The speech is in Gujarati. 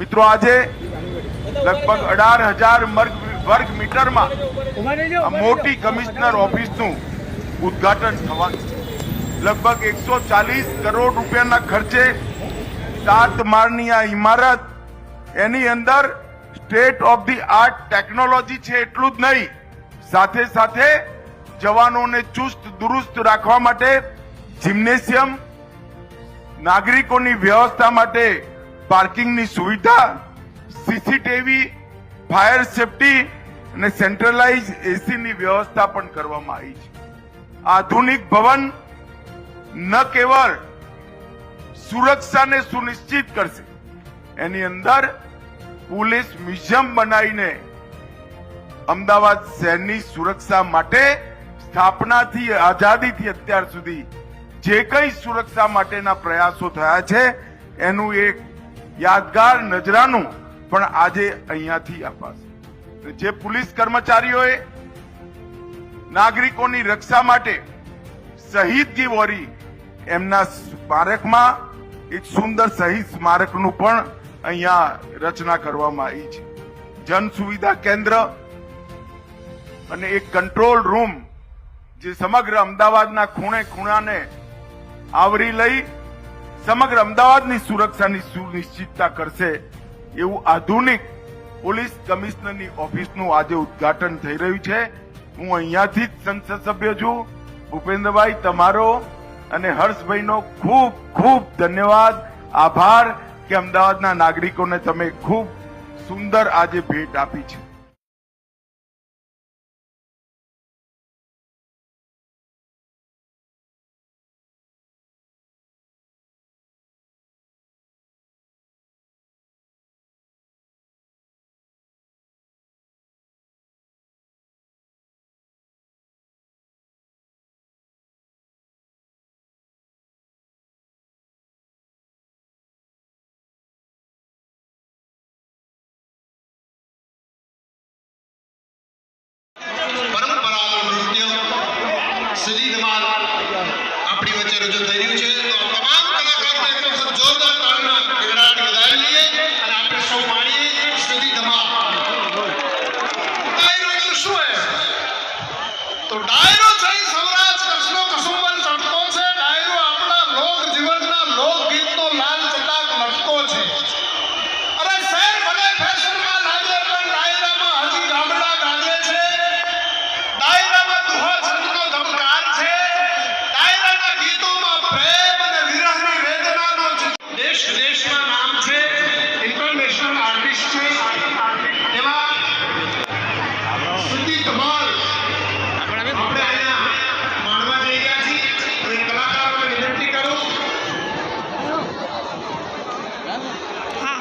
મિત્રો આજે લગભગ 18,000 વર્ગ મીટરમાં આ મોટી કમિશનર ઓફિસનું ઉદ્ઘાટન થવાનું છે। લગભગ 140 કરોડ રૂપિયાના ખર્ચે 7 માળની આ ઇમારત, એની અંદર state of the art technology છે એટલું જ નહીં, સાથે સાથે જવાનોને ચુસ્ત દુરુસ્ત રાખવા માટે જિમ્નેશિયમ, નાગરિકોની વ્યવસ્થા માટે પાર્કિંગની સુવિધા, સીસીટીવી, ફાયર સેફટી અને સેન્ટ્રલાઇઝ એસીની વ્યવસ્થા પણ કરવામાં આવી છે। આધુનિક ભવન ન કેવળ સુરક્ષાને સુનિશ્ચિત કરશે, એની અંદર પોલીસ મ્યુઝિયમ બનાવીને અમદાવાદ શહેરની સુરક્ષા માટે સ્થાપનાથી આઝાદીથી અત્યાર સુધી જે કંઈ સુરક્ષા માટેના પ્રયાસો થયા છે એનું એક યાદગાર નજરાનું પણ આજે અહીંયાથી અપાશે। જે પોલીસ કર્મચારીઓએ નાગરિકોની રક્ષા માટે શહીદગી વોરી, એમના સ્મારકમાં એક સુંદર શહીદ સ્મારકનું પણ અહીંયા રચના કરવામાં આવી છે। જન સુવિધા કેન્દ્ર અને એક કંટ્રોલ રૂમ જે સમગ્ર અમદાવાદના ખૂણે ખૂણાને આવરી લઈ સમગ્ર અમદાવાદની સુરક્ષાની સુનિશ્ચિતતા કરશે એવું આધુનિક પોલીસ કમિશનરની ઓફિસનું આજે ઉદ્ઘાટન થઈ રહ્યું છે। હું અહીંયાથી જ સંસદ સભ્ય છું। ભૂપેન્દ્રભાઈ, તમારો અને હર્ષભાઈનો ખૂબ ખૂબ ધન્યવાદ, આભાર કે અમદાવાદના નાગરિકોને તમે ખૂબ સુંદર આજે ભેટ આપી છે। પરંપરાગત નૃત્ય સીધી ધમાલ આપણી વચ્ચે રજૂ થઈ રહ્યું છે। તો તમામ કલાકારોને એક વખત જોરદાર તાળીના ગડગડાટ વધાવી લઈએ અને આપણે સૌ માણીએ સીધી ધમાલ। ડાયરો એટલે શું હે? તો ડાયરો છે સૌરાજ કચ્છનો કસુંબલ ચટકો છે। ડાયરો આપણા લોક જીવનના લોકગીતનો લાલ ચટાક લટકો છે। અરે શહેર ભલે ફેશનમાં લાગે પણ ડાયરામાં હજી ગામડા ગાજે છે। ડાયરામાં દુહા છંદનો ધબકાર છે। ડાયરાના ગીતોમાં પ્રેમ અને વિરહની વેદનાનો દેશ વિદેશમાં નામ છે। ઇન્ટરનેશનલ આર્ટિસ્ટ છે એવા સીધી ધમાલ આપણે અહીંયા માણવા જઈ રહ્યા છીએ। અને કલાકારોને વિનંતી કરું હા